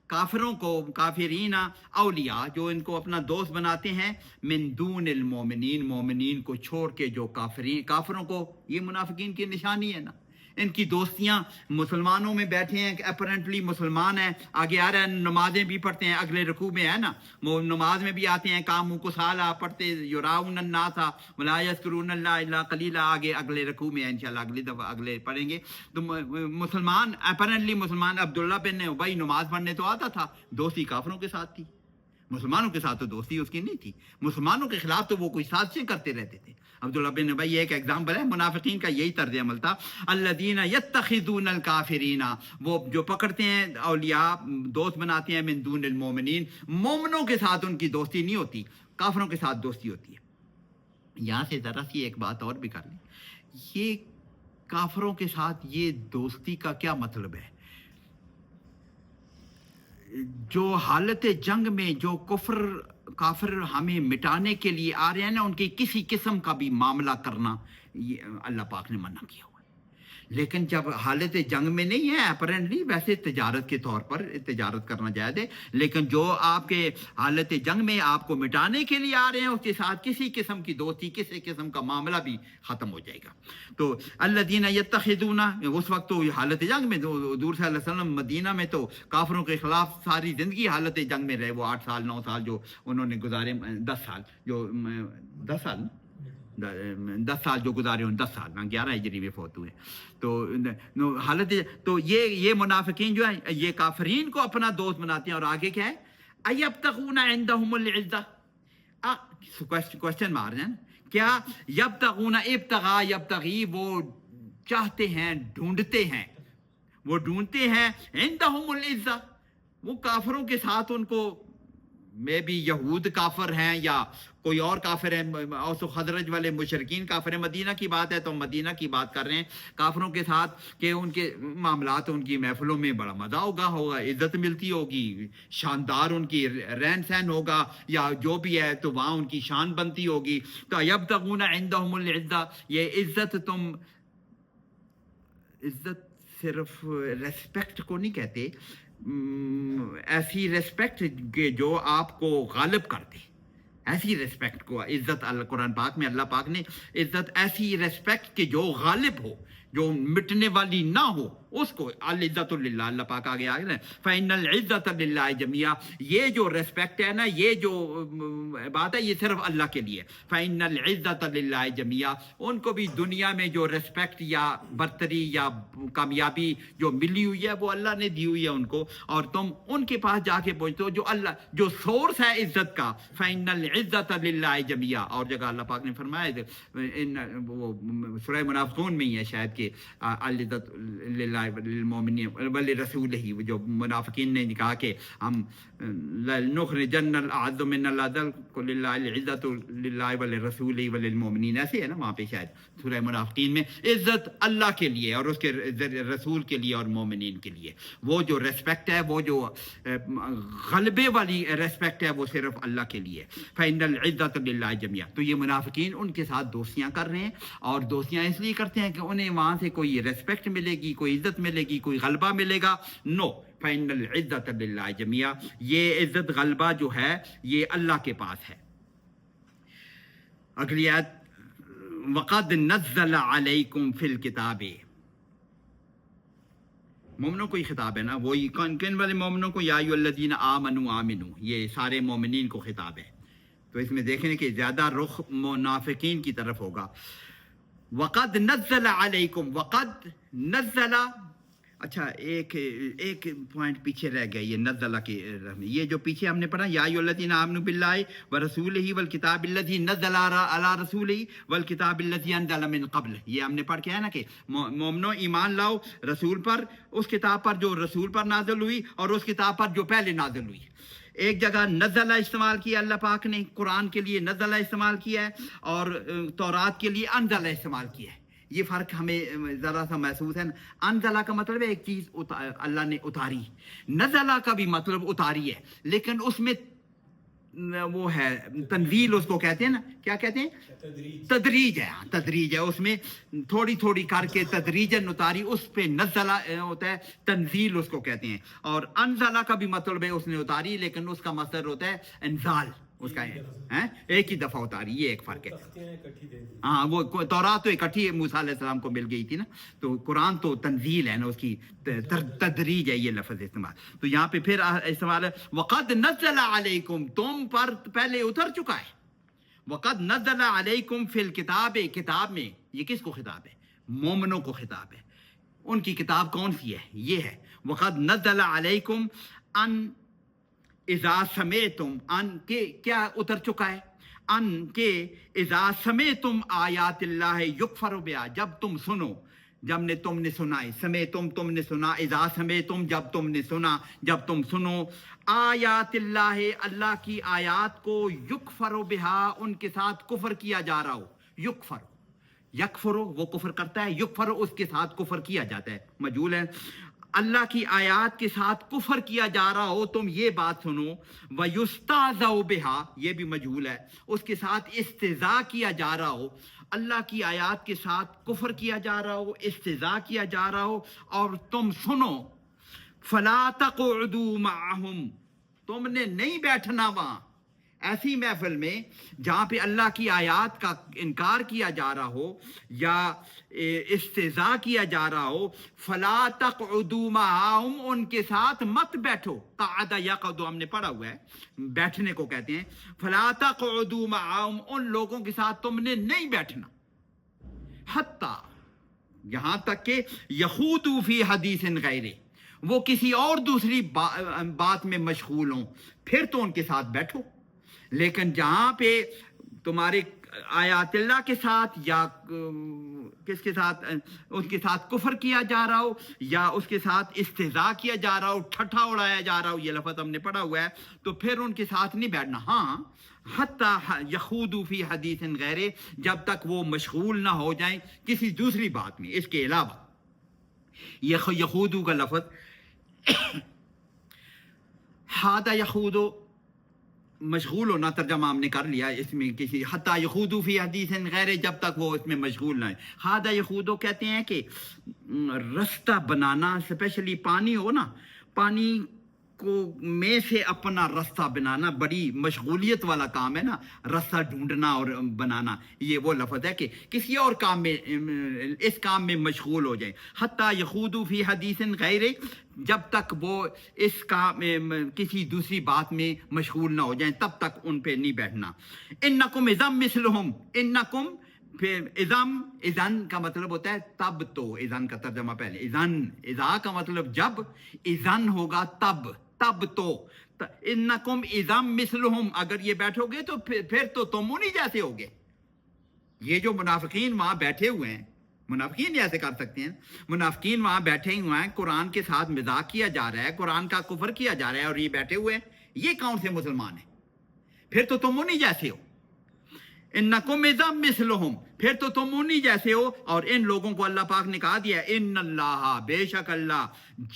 کافروں کو کافرین اولیاء جو ان کو اپنا دوست بناتے ہیں من دون المومنین مومنین کو چھوڑ کے جو کافروں کو یہ منافقین کی نشانی ہے نا ان کی دوستیاں مسلمانوں میں بیٹھے ہیں اپرنٹلی مسلمان ہیں آگے آ رہا ہے نمازیں بھی پڑھتے ہیں اگلے رکوع میں ہے نا وہ نماز میں بھی آتے ہیں کام کو سالہ پڑھتے یراؤن الناس ولا یذکرون اللہ الا قلیلا آگے اگلے رکوع میں انشاءاللہ اگلی دفعہ اگلے پڑھیں گے تو مسلمان اپرنٹلی مسلمان عبداللہ بن ابی نماز پڑھنے تو آتا تھا دوستی کافروں کے ساتھ تھی مسلمانوں کے ساتھ تو دوستی اس کی نہیں تھی مسلمانوں کے خلاف تو وہ کوئی سازشیں کرتے رہتے تھے عبداللہ بن ابی ایک ایگزامپل ہے منافقین کا یہی طرز عمل تھا الذین یتخذون الکافرین وہ جو پکڑتے ہیں اولیاء دوست بناتے ہیں من دون المومنین مومنوں کے ساتھ ان کی دوستی نہیں ہوتی کافروں کے ساتھ دوستی ہوتی ہے یہاں سے ذرا سی ایک بات اور بھی کر لیں یہ کافروں کے ساتھ یہ دوستی کا کیا مطلب ہے جو حالت جنگ میں جو کافر ہمیں مٹانے کے لیے آ رہے ہیں نا ان کی کسی قسم کا بھی معاملہ کرنا یہ اللہ پاک نے منع کیا ہوا ہے لیکن جب حالت جنگ میں نہیں ہے اپرنٹلی ویسے تجارت کے طور پر تجارت کرنا جائز ہے لیکن جو آپ کے حالت جنگ میں آپ کو مٹانے کے لیے آ رہے ہیں اس کے ساتھ کسی قسم کی دوستی کسی قسم کا معاملہ بھی ختم ہو جائے گا تو الذین یتخذون اس وقت تو حالت جنگ میں حضور صلی اللہ علیہ وسلم مدینہ میں تو کافروں کے خلاف ساری زندگی حالت جنگ میں رہے وہ 8 سال 9 سال جو انہوں نے گزارے 10 سال جو 10 سال جو گزارے ان 10 سال 11 ہجری میں فوت ہوئے تو حالت تو یہ منافقین جو ہیں یہ کافرین کو اپنا دوست بناتے ہیں اور آگے کیا ہے ایبتغون عندهم العزہ کوشچن مار ہیں کیا یبتغون ابتغاء یبتغی وہ چاہتے ہیں ڈھونڈتے ہیں عندهم العزہ وہ کافروں کے ساتھ ان کو میں بھی یہود کافر ہیں یا کوئی اور کافر ہیں اوس و خزرج والے مشرکین کافر ہیں مدینہ کی بات ہے تو مدینہ کی بات کر رہے ہیں کافروں کے ساتھ کہ ان کے معاملات ان کی محفلوں میں بڑا مزہ ہوگا عزت ملتی ہوگی شاندار ان کی رہن سہن ہوگا یا جو بھی ہے تو وہاں ان کی شان بنتی ہوگی تو یبتغون عندهم العزہ یہ عزت صرف ریسپیکٹ کو نہیں کہتے ایسی ریسپیکٹ کہ جو آپ کو غالب کر دے ایسی ریسپیکٹ کو عزت قرآن پاک میں اللہ پاک نے عزت ایسی ریسپیکٹ کہ جو غالب ہو جو مٹنے والی نہ ہو اس کو العزت للہ اللہ پاک آگے آگے فإن العزت للہ جميعا یہ جو ریسپیکٹ ہے نا یہ جو بات ہے یہ صرف اللہ کے لیے فإن العزت للہ جميعا ان کو بھی دنیا میں جو ریسپیکٹ یا برتری یا کامیابی جو ملی ہوئی ہے وہ اللہ نے دی ہوئی ہے ان کو اور تم ان کے پاس جا کے پہنچتے ہو جو اللہ جو سورس ہے عزت کا فإن العزت للہ جميعا اور جگہ اللہ پاک نے فرمایا وہ سورہ منافقون میں ہی ہے شاید کہ کہ العزت للہ وللمؤمنین ولرسولہ، جو منافقین نے کہا کہ ہم لنخرجن الاعز من الاذل قل للہ العزت للہ ولرسولہ وللمؤمنین، ایسے ہے نا وہاں پہ شاید سورہ منافقین میں، عزت اللہ کے لیے اور اس کے رسول کے لیے اور مومنین کے لیے. وہ جو ریسپیکٹ ہے، وہ جو غلبے والی ریسپیکٹ ہے، وہ صرف اللہ کے لیے. فإن العزت للہ جميعا. تو یہ منافقین ان کے ساتھ دوستیاں کر رہے ہیں، اور دوستیاں اس لیے کرتے ہیں کہ انہیں وہاں سے کوئی ریسپیکٹ ملے گی، کوئی عزت ملے گی، کوئی غلبہ ملے گا. نو، فإن العزت للہ جميعا. یہ عزت غلبہ جو ہے یہ اللہ کے پاس ہے. اگلی آیت، وقد نزل علیکم فی الکتاب. مومنوں کو ہی خطاب ہے نا، وہی کن والے مومنوں کو، یا ایھا الذین آمنوا آمنوا، یہ سارے مومنین کو خطاب ہے. تو اس میں دیکھیں کہ زیادہ رخ منافقین کی طرف ہوگا. وقد نزل علیکم، وقد نزل. اچھا ایک پوائنٹ پیچھے رہ گیا، یہ نزلہ کے، یہ جو پیچھے ہم نے پڑھا یا ایھا الذین آمنوا باللہ ورسولہ والکتاب الذی نزل علی رسولہ والکتاب الذی انزل من قبل، یہ ہم نے پڑھ کے ہے نا کہ مومنو ایمان لاؤ رسول پر، اس کتاب پر جو رسول پر نازل ہوئی اور اس کتاب پر جو پہلے نازل ہوئی. ایک جگہ نزلہ استعمال کیا اللہ پاک نے، قرآن کے لیے نزلہ استعمال کیا ہے، اور تورات کے لیے انزلہ استعمال کیا ہے. یہ فرق ہمیں ذرا سا محسوس ہے. انزلہ کا مطلب ہے ایک چیز اللہ نے اتاری، نزلہ کا بھی مطلب اتاری ہے، لیکن اس میں وہ ہے تنزیل، اس کو کہتے ہیں نا، کیا کہتے ہیں؟ تدریج ہے. تدریج ہے، اس میں تھوڑی تھوڑی کر کے تدریجن اتاری، اس پہ نزلہ ہوتا ہے، تنزیل اس کو کہتے ہیں. اور انزلہ کا بھی مطلب ہے اس نے اتاری، لیکن اس کا مصدر ہوتا ہے انزال، اس کا ایک ہی دفعہ اتاری. یہ ایک فرق ہے. ہاں، وہ تورات تو اکٹھی موسیٰ علیہ السلام کو مل گئی تھی نا، تو قرآن تو تنزیل ہے نا، اس کی تدریج ہے یہ لفظ استعمال. تو یہاں پہ پھر استعمال ہے وقد نزل علیکم، تم پر پہلے اتر چکا ہے. وقد نزل علیکم فی الکتاب، کتاب میں، یہ کس کو خطاب ہے؟ مومنوں کو خطاب ہے. ان کی کتاب کون سی ہے؟ یہ ہے وقد نزل علیکم ان اذا سمعتم، ان کے کیا اتر چکا ہے؟ ان کے اذا سمعتم آیات اللہ یکفر بہا، جب تم سنو، تم نے سنا ہے، سمعتم تم نے سنا، اذا سمعتم جب تم نے سنا، جب تم سنو، آیات اللہ اللہ کی آیات کو، یکفر بہا ان کے ساتھ کفر کیا جا رہا ہو. یکفر وہ کفر کرتا ہے، یکفر اس کے ساتھ کفر کیا جاتا ہے، مجہول ہے. اللہ کی آیات کے ساتھ کفر کیا جا رہا ہو، تم یہ بات سنو. وَيُسْتَهْزَأُ بِهَا، یہ بھی مجہول ہے، اس کے ساتھ استہزاء کیا جا رہا ہو. اللہ کی آیات کے ساتھ کفر کیا جا رہا ہو، استہزاء کیا جا رہا ہو، اور تم سنو. فَلَا تَقْعُدُوا مَعَهُمْ، تم نے نہیں بیٹھنا وہاں، ایسی محفل میں جہاں پہ اللہ کی آیات کا انکار کیا جا رہا ہو یا استہزاء کیا جا رہا ہو. فلا تقعدوا معهم، ان کے ساتھ مت بیٹھو. قعد یقعد ہم نے پڑھا ہوا ہے، بیٹھنے کو کہتے ہیں. فلا تقعدوا معهم، ان لوگوں کے ساتھ تم نے نہیں بیٹھنا. حتی، یہاں تک کہ یخوضوا فی حدیث غیرہ، وہ کسی اور دوسری بات میں مشغول ہوں، پھر تو ان کے ساتھ بیٹھو. لیکن جہاں پہ تمہارے آیات اللہ کے ساتھ یا کس کے ساتھ، اس کے ساتھ کفر کیا جا رہا ہو یا اس کے ساتھ استہزاء کیا جا رہا ہو، ٹھٹھا اڑایا جا رہا ہو، یہ لفظ ہم نے پڑھا ہوا ہے، تو پھر ان کے ساتھ نہیں بیٹھنا. ہاں، حتی یخوضوا فی حدیث غیرہ، جب تک وہ مشغول نہ ہو جائیں کسی دوسری بات میں اس کے علاوہ. یخوضوا کا لفظ حاد یخوض، مشغول ہونا ترجمہ ہم نے کر لیا اس میں، کسی حتی یخوضوا فی حدیث غیرہ، جب تک وہ اس میں مشغول نہ ہے. حاد یخوض کہتے ہیں کہ رستہ بنانا، اسپیشلی پانی ہو نا، پانی کو میں سے اپنا رستہ بنانا بڑی مشغولیت والا کام ہے نا، رستہ ڈھونڈنا اور بنانا. یہ وہ لفظ ہے کہ کسی اور کام میں، اس کام میں مشغول ہو جائیں. حتی یخوضوا فی حدیث غیرہ، جب تک وہ اس کام کسی دوسری بات میں مشغول نہ ہو جائیں تب تک ان پہ نہیں بیٹھنا. انکم اذا مثلہم، انکم پھر اذن کا مطلب ہوتا ہے تب تو، اذن کا ترجمہ پہلے، اذا کا مطلب جب، اذن ہوگا تب تو. انکم اذا مثلہم، اگر یہ بیٹھو گے تو پھر تو تم انہی جیسے ہوگے. یہ جو منافقین وہاں بیٹھے ہوئے ہیں، منافقین ایسے کر سکتے ہیں؟ منافقین وہاں بیٹھے ہی ہوئے ہیں، قرآن کے ساتھ مذاق کیا جا رہا ہے، قرآن کا کفر کیا جا رہا ہے، اور یہ بیٹھے ہوئے ہیں، یہ کون سے مسلمان ہیں؟ پھر تو تم انہی جیسے ہو، انکم اذا مثلہم، پھر تو تم انہی جیسے ہو۔ اور ان لوگوں کو اللہ پاک نے کہا دیا ہے ان اللہ، بے شک اللہ،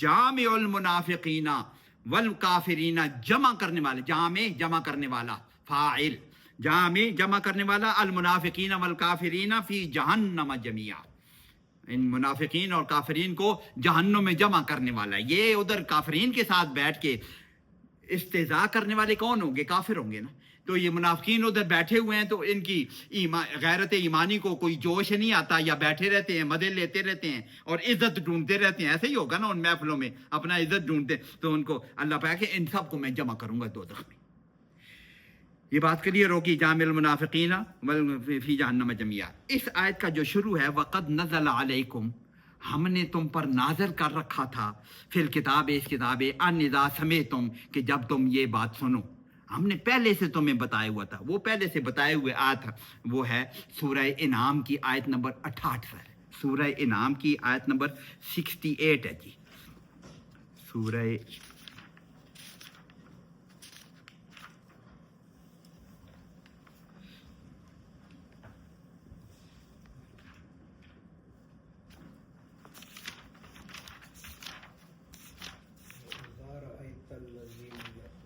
جامع المنافقین والکافرین، جمع کرنے والے، جامع جمع کرنے والا، فاعل، جامع جمع کرنے والا، المنافقین والکافرین فی جہنم جميعا، ان منافقین اور کافرین کو جہنم میں جمع کرنے والا ہے۔ یہ ادھر کافرین کے ساتھ بیٹھ کے استہزاء کرنے والے کون ہوں گے؟ کافر ہوں گے نا۔ تو یہ منافقین ادھر بیٹھے ہوئے ہیں، تو ان کی غیرت ایمانی کو کوئی جوش نہیں آتا، یا بیٹھے رہتے ہیں، مزے لیتے رہتے ہیں اور عزت ڈھونڈتے رہتے ہیں۔ ایسے ہی ہوگا نا ان محفلوں میں، اپنا عزت ڈھونڈتے، تو ان کو اللہ پاک کہ ان سب کو میں جمع کروں گا دوزخ میں۔ یہ بات کلیئر ہوگی، جامع المنافقین فی جہنم جميعا۔ اس آیت کا جو شروع ہے وَقَدْ نَزَلَ عَلَيْكُمْ، ہم نے تم پر نازل کر رکھا تھا، فی الکتاب، اس کتاب، ان اذا سمعتم، کہ جب تم یہ بات سنو، ہم نے پہلے سے تمہیں بتایا ہوا تھا۔ وہ پہلے سے بتائے ہوئے آیت وہ ہے سورہ انعام کی آیت نمبر 68 ہے، سورہ انعام کی آیت نمبر 68 ہے جی، سورہ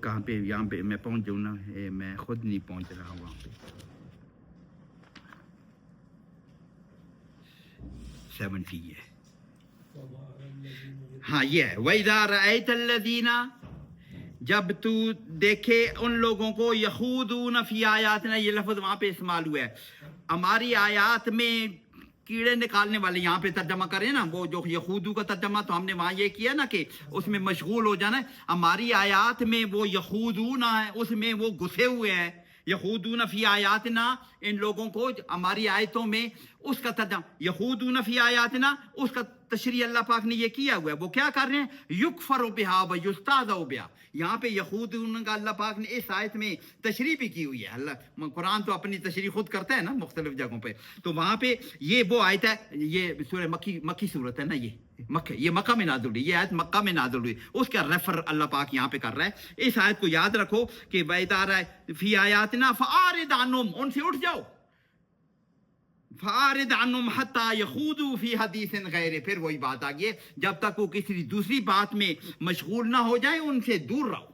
کہاں پہ، یہاں پہ میں پہنچ جاؤں نا، میں خود نہیں پہنچ رہا ہوں وہاں پہ، 70 ہے، ہاں یہ ہے وَإِذَا رَأَيْتَ الَّذِينَ، جب تو دیکھے ان لوگوں کو، یخوضون فی آیاتنا، یہ لفظ وہاں پہ استعمال ہوا ہے، ہماری آیات میں کیڑے نکالنے والے، یہاں پہ ترجمہ کریں نا، وہ جو یخودو کا ترجمہ تو ہم نے وہاں یہ کیا نا کہ اس میں مشغول ہو جانا ہے۔ ہماری آیات میں وہ یخودون ہے، اس میں وہ گھسے ہوئے ہیں، یخودون فی آیاتنا، ان لوگوں کو ہماری آیتوں میں اس کا ترجمہ، یخودون فی آیاتنا، اس کا تشریح اللہ پاک نے یہ کیا ہوا ہے۔ وہ کیا کر رہے ہیں؟ یکفر بہا و یستہزأ بہا، یہاں پہ یخودون کا اللہ پاک نے اس آیت میں تشریح بھی کی ہوئی ہے۔ اللہ قرآن تو اپنی تشریح خود کرتا ہے نا مختلف جگہوں پہ، تو وہاں پہ یہ وہ آیت ہے، یہ سورہ مکی صورت ہے نا، یہ مکہ میں نازل ہوئی، یہ آیت مکہ میں نازل ہوئی، اس کا ریفر اللہ پاک یہاں پہ کر رہا ہے۔ اس آیت کو یاد رکھو کہ وَإِذَا فِي آیاتنا فَأَعْرِضْ عَنْهُمْ، ان سے اٹھ جاؤ، فَأَعْرِضْ عَنْهُمْ حَتَّى يَخُوضُوا فِي حَدِيثٍ غَيْرِهِ، پھر وہی بات آ گئی، جب تک وہ کسی دوسری بات میں مشغول نہ ہو جائیں ان سے دور رہو۔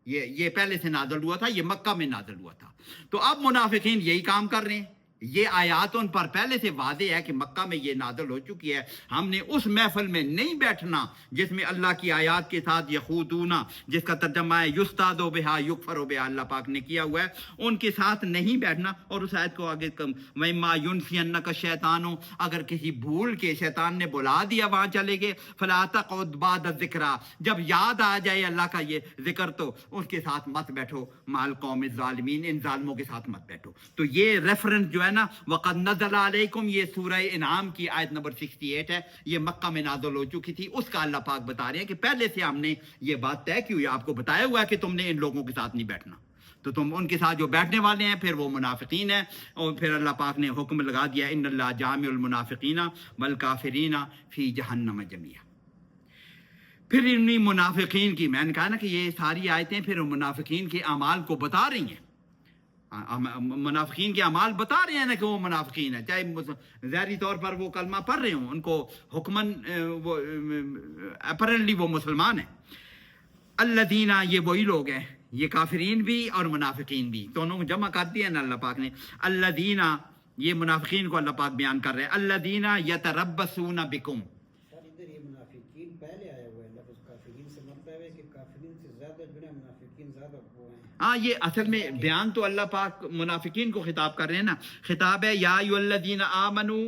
یہ پہلے سے نازل ہوا تھا، یہ مکہ میں نازل ہوا تھا۔ تو اب منافقین یہی کام کر رہے ہیں، یہ آیات ان پر پہلے سے واضح ہے کہ مکہ میں یہ نازل ہو چکی ہے۔ ہم نے اس محفل میں نہیں بیٹھنا جس میں اللہ کی آیات کے ساتھ یخوضون، جس کا ترجمہ ہے یستہزأ بہا یکفر بہا، اللہ پاک نے کیا ہوا ہے، ان کے ساتھ نہیں بیٹھنا۔ اور اس آیت کو آگے وَإِمَّا يُنْسِيَنَّكَ الشَّيْطَانُ، اگر کسی بھول کے شیطان نے بلا دیا وہاں چلے گئے، فَلَا تَقْعُدْ بَعْدَ الذِّكْرَىٰ، جب یاد آ جائے اللہ کا یہ ذکر تو اس کے ساتھ مت بیٹھو، مع القوم الظالمین، ان ظالموں کے ساتھ مت بیٹھو۔ تو یہ ریفرنس جو ہے نا، وَقَدْ نَزَلَ عَلَيْكُمْ، یہ سورہ انعام کی آیت نمبر 68 ہے، یہ مکہ میں نازل ہو چکی تھی، اس کا اللہ پاک بتا رہے ہیں کہ پہلے سے ہم نے یہ بات طے کی ہوئی، آپ کو بتایا ہوا ہے کہ تم نے ان لوگوں کے ساتھ نہیں بیٹھنا، تو تم ان کے ساتھ جو بیٹھنے والے ہیں پھر وہ منافقین ہیں۔ اور پھر اللہ پاک نے حکم لگا دیا ان اللہ جامع المنافقین والکافرین فی جہنم جميعا۔ پھر انہی منافقین کی، میں نے کہا نا کہ یہ ساری آیتیں پھر منافقین کے اعمال کو بتا رہی ہیں، منافقین کے اعمال بتا رہے ہیں نا کہ وہ منافقین ہیں، چاہے ظاہری طور پر وہ کلمہ پڑھ رہے ہوں، ان کو حکماً وہ اپرنٹلی وہ مسلمان ہیں۔ الذین، یہ وہی لوگ ہیں، یہ کافرین بھی اور منافقین بھی، دونوں کو جمع کر دیا نا اللہ پاک نے۔ الذین، یہ منافقین کو اللہ پاک بیان کر رہے ہیں، الذین یتربصون بکم، ادھر یہ منافقین پہلے آیا ہوا ہے، لفظ کافرین سے مطلب ہے کہ کافرین سے زیادہ جو ہے منافقین زیادہ وہ ہیں۔ ہاں، یہ اصل میں بیان تو اللہ پاک منافقین کو خطاب کر رہے ہیں نا، خطاب ہے یا ایھا الذین آمنو،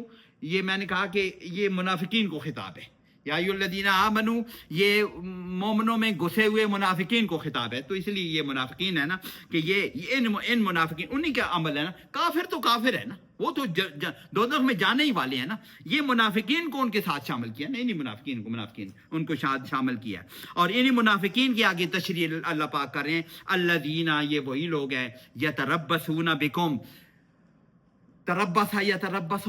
یہ میں نے کہا کہ یہ منافقین کو خطاب ہے، یا ایھا الذین آمنو یہ مومنوں میں گھسے ہوئے منافقین کو خطاب ہے، تو اس لیے یہ منافقین ہے نا کہ یہ ان منافقین انہی کا عمل ہے نا، کافر تو کافر ہے نا، وہ تو دوزخ میں جانے ہی والے ہیں نا، یہ منافقین کو ان کے ساتھ شامل کیا، نہیں منافقین ان کو شامل کیا۔ اور انہی منافقین کی آگے تشریح اللہ پاک کر رہے ہیں، الذین، یہ وہی لوگ ہیں، یتربصون بکم، تربص یتربص،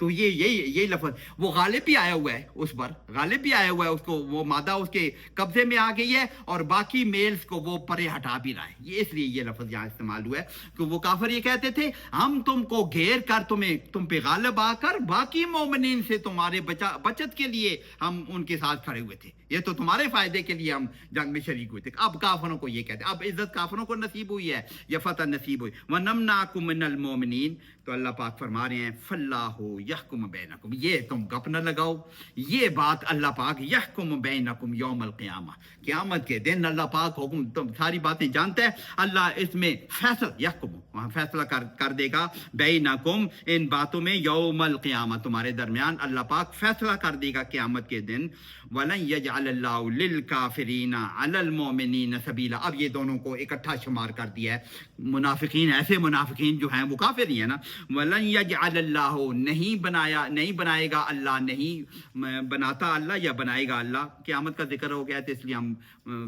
تو یہی لفظ وہ غالب بھی آیا ہوا ہے اس پر، غالب بھی آیا ہوا ہے، اس کو وہ مادہ اس کے قبضے میں آ گئی ہے اور باقی میلز کو وہ پرے ہٹا بھی رہا ہے، یہ اس لیے یہ لفظ یہاں استعمال ہوا ہے کہ وہ کافر یہ کہتے تھے ہم تم کو گھیر کر تم پہ غالب آ کر باقی مومنین سے تمہارے بچت کے لیے ہم ان کے ساتھ کھڑے ہوئے تھے، یہ تو تمہارے فائدے کے لیے ہم جنگ میں شریک ہوئے تھے۔ اب کافروں کو یہ کہتے ہیں، اب عزت کافروں کو نصیب ہوئی ہے، یہ فتح نصیب ہوئی۔ وَنَمْنَعْكُم مِّنَ الْمُؤْمِنِينَ، تو اللہ پاک فرما رہے ہیں فَاللَّهُ يَحْكُمُ بَيْنَكُم، یہ تم گپ نہ لگاؤ، یہ بات اللہ پاک يَحْكُمُ بَيْنَكُم یوم القیامہ، قیامت کے دن اللہ پاک حکم، تم ساری باتیں جانتے ہیں، اللہ اس میں فیصلہ يَحْكُمُ، وہاں فیصلہ کر دے گا بینکم، ان باتوں میں یوم القیامہ، تمہارے درمیان اللہ پاک فیصلہ کر دے گا قیامت کے دن۔ وَلَن يَجْعَلَ اللَّهُ لِلْكَافِرِينَ عَلَى الْمُؤْمِنِينَ سَبِيلًا، اب یہ دونوں کو اکٹھا شمار کر دیا ہے، منافقین، ایسے منافقین جو ہیں وہ کافر ہی ہیں نا۔ وَلَن يَجْعَلَ اللَّهُ، نہیں بنائے گا اللہ، نہیں بناتا اللہ یا بنائے گا اللہ، قیامت کا ذکر ہو گیا تو اس لیے ہم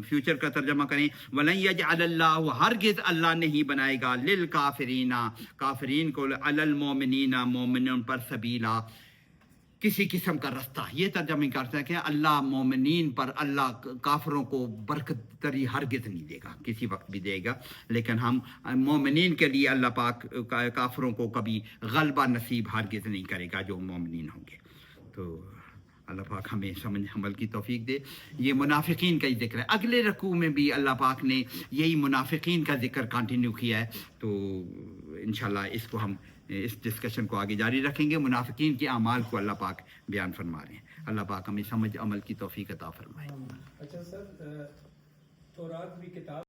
فیوچر کا ترجمہ کریں، وَلَن يَجْعَلَ اللَّهُ، ہرگز اللہ نہیں بنائے گا، لِلْكَافِرِينَ، کافرین کو، عَلَى الْمُؤْمِنِينَ، مومنوں پر، سبیلا، کسی قسم کا رستہ، یہ ترجمہ کرتا ہے کہ اللہ مومنین پر، اللہ کافروں کو برکت تری ہرگز نہیں دے گا، کسی وقت بھی دے گا، لیکن ہم مومنین کے لیے اللہ پاک کافروں کو کبھی غلبہ نصیب ہرگز نہیں کرے گا جو مومنین ہوں گے۔ تو اللہ پاک ہمیں سمجھ عمل کی توفیق دے۔ یہ منافقین کا ہی ذکر ہے، اگلے رکوع میں بھی اللہ پاک نے یہی منافقین کا ذکر کنٹینیو کیا ہے، تو انشاءاللہ اس کو ہم اس ڈسکشن کو آگے جاری رکھیں گے۔ منافقین کے اعمال کو اللہ پاک بیان فرما رہے ہیں، اللہ پاک ہمیں سمجھ عمل کی توفیق عطا فرمائے۔ اچھا سر، تورات بھی کتاب